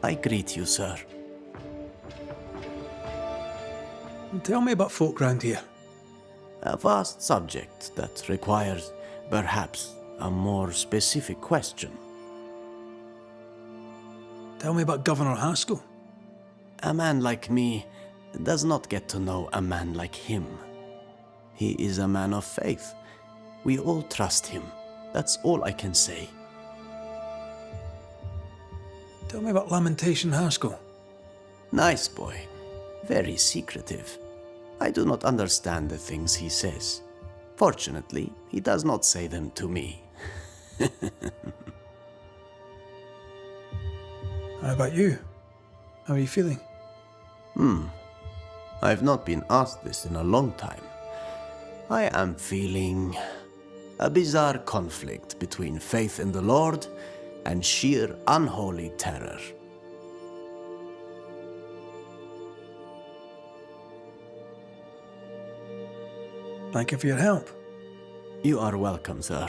I greet you, sir. Tell me about folk round here. A vast subject that requires, perhaps, a more specific question. Tell me about Governor Haskell. A man like me does not get to know a man like him. He is a man of faith. We all trust him. That's all I can say. Tell me about Lamentation Haskell. Nice boy. Very secretive. I do not understand the things he says. Fortunately, he does not say them to me. How about you? How are you feeling? I've not been asked this in a long time. I am feeling a bizarre conflict between faith in the Lord and sheer unholy terror. Thank you for your help. You are welcome, sir.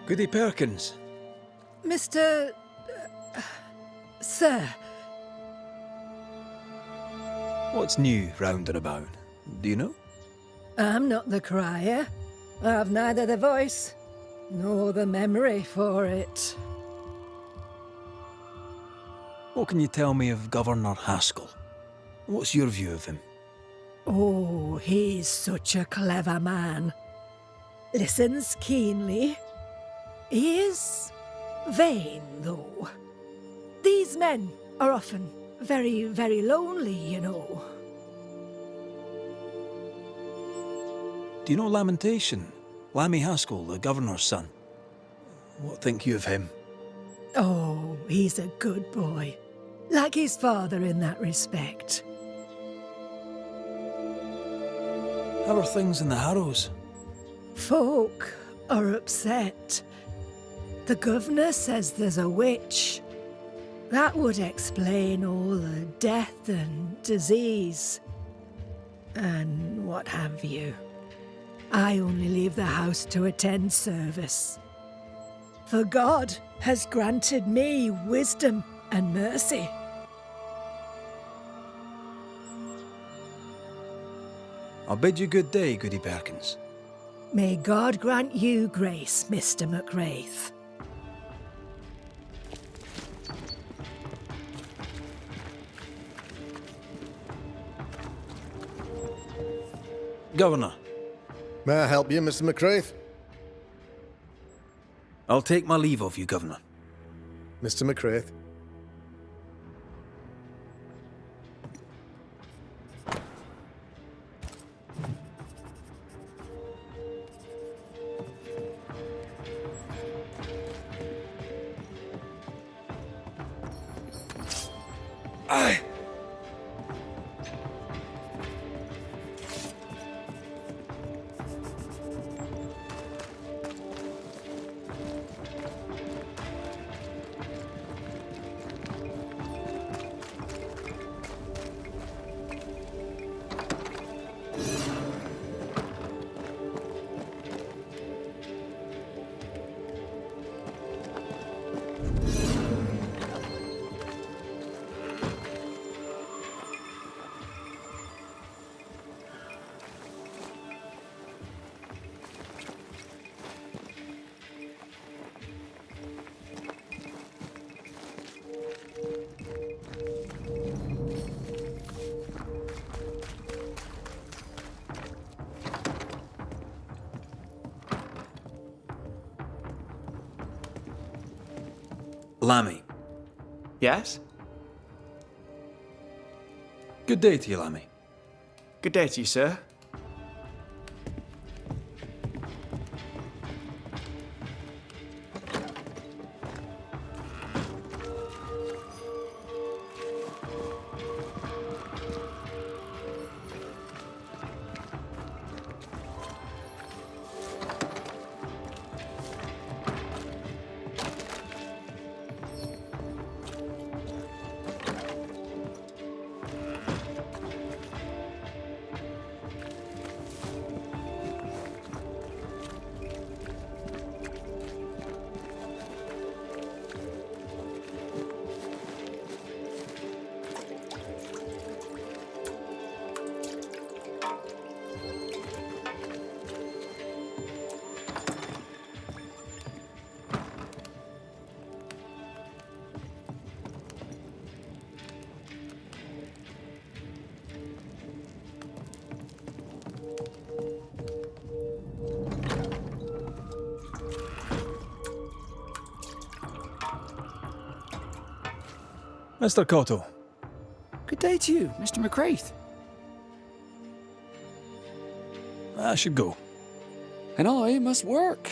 Goody Perkins. Mr. Sir, What's new round and about? Do you know? I'm not the crier. I've neither the voice nor the memory for it. What can you tell me of Governor Haskell? What's your view of him? Oh, he's such a clever man. Listens keenly. He is vain, though. These men are often very, very lonely, you know. Do you know Lamentation? Lammy Haskell, the governor's son. What think you of him? Oh, he's a good boy. Like his father in that respect. How are things in the Harrows? Folk are upset. The governor says there's a witch. That would explain all the death and disease. And what have you. I only leave the house to attend service. For God has granted me wisdom and mercy. I'll bid you good day, Goody Perkins. May God grant you grace, Mr. McRaith. Governor, May I help you, Mr. McRaith? I'll take my leave of you, Governor. Mr. McRaith. Aye. Lammy. Yes? Good day to you, Lammy. Good day to you, sir. Mr. Cotto. Good day to you, Mr. McRaith. I should go. And I must work.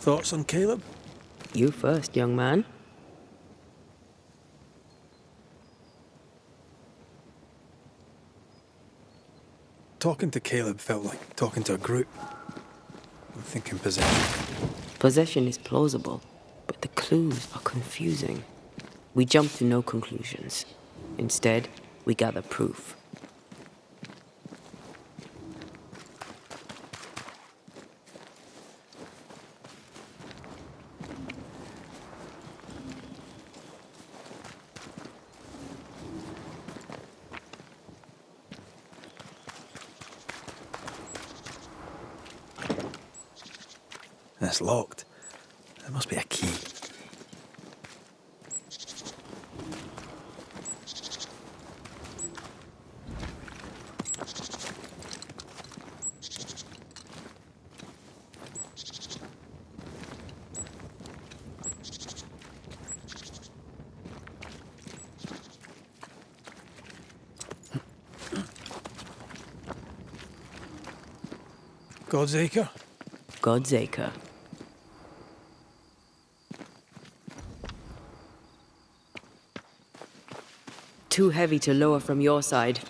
Thoughts on Caleb? You first, young man. Talking to Caleb felt like talking to a group. I'm thinking possession. Possession is plausible, but the clues are confusing. We jump to no conclusions. Instead, we gather proof. It's locked. There must be a key. God's Acre? God's Acre. Too heavy to lower from your side.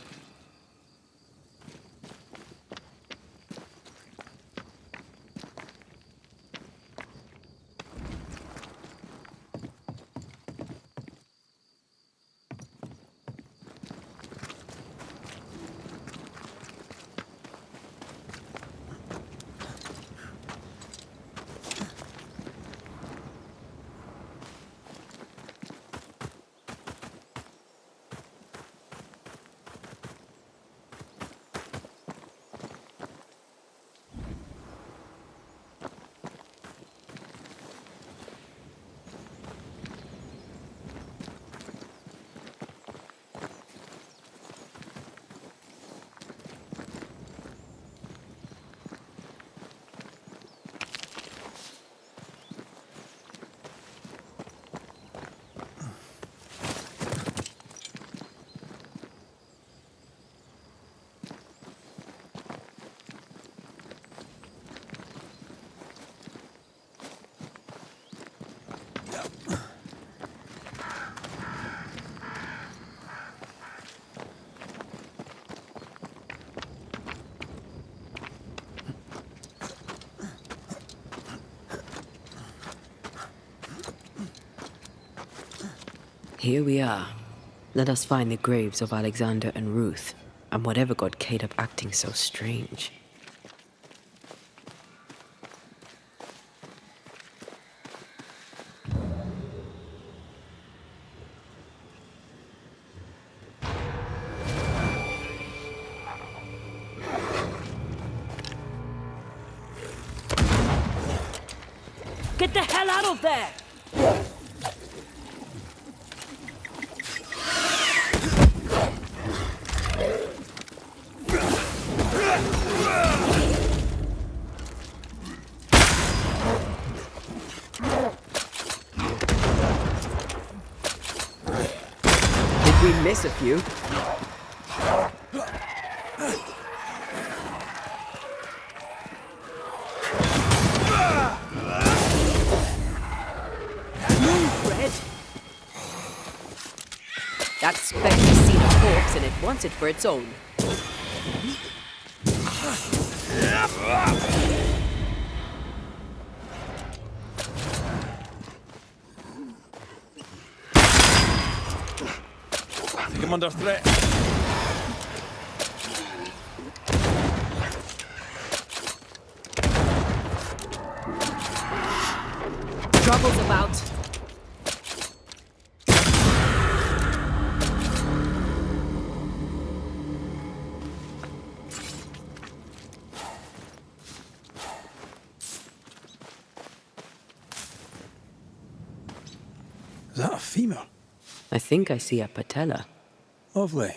Here we are. Let us find the graves of Alexander and Ruth, and whatever got Caleb acting so strange. Get the hell out of there! Did we miss a few? That speck has seen a corpse and it wants it for its own. I think I'm under threat. Trouble's about. Is that a femur? I think I see a patella. Lovely.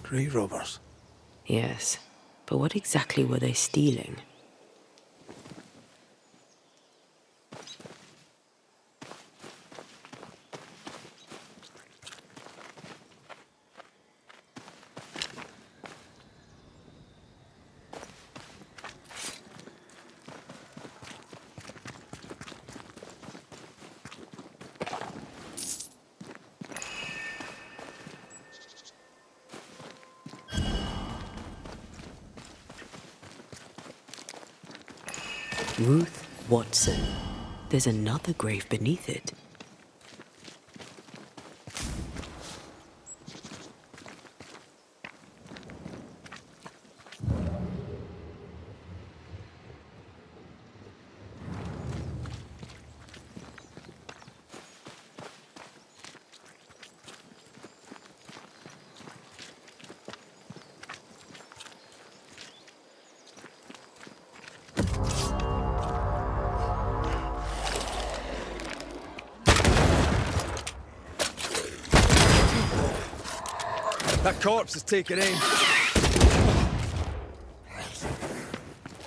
Grave robbers. Yes, but what exactly were they stealing? Ruth Watson. There's another grave beneath it. That corpse is taking aim.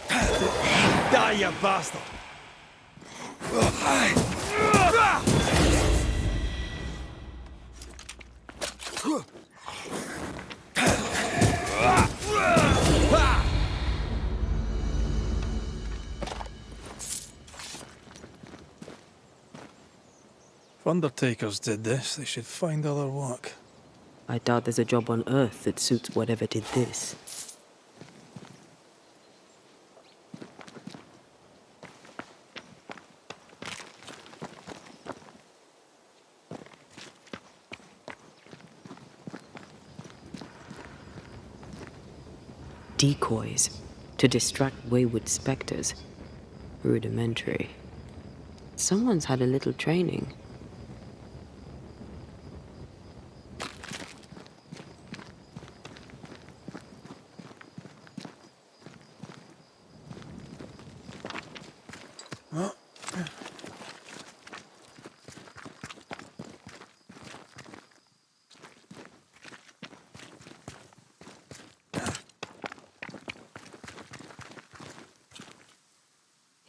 Die, you bastard! If undertakers did this, they should find other work. I doubt there's a job on Earth that suits whatever did this. Decoys to distract wayward specters. Rudimentary. Someone's had a little training.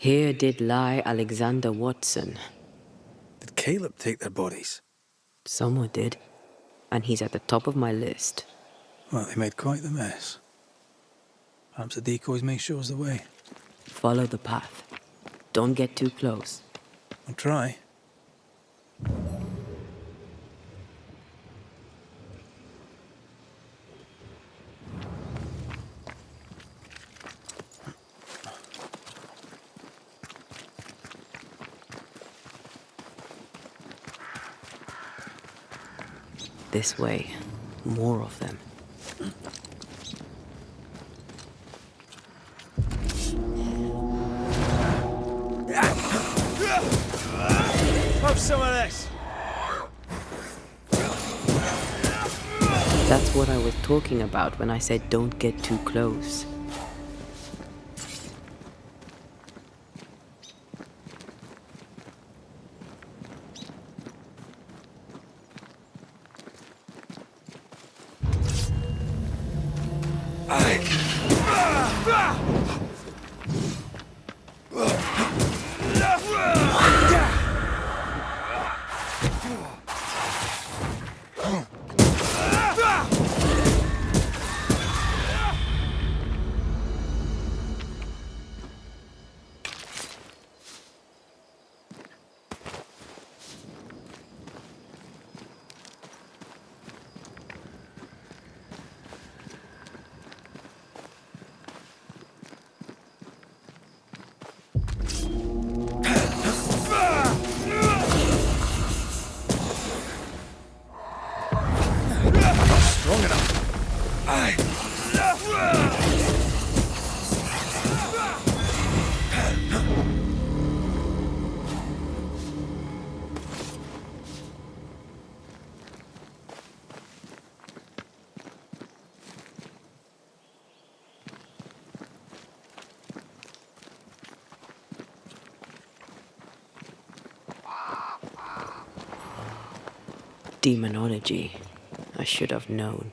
Here did lie Alexander Watson. Did Caleb take their bodies? Someone did, and he's at the top of my list. Well, they made quite the mess. Perhaps the decoys may show us the way. Follow the path. Don't get too close. I'll try. This way. More of them. Have some of this! That's what I was talking about when I said don't get too close. Demonology. I should have known.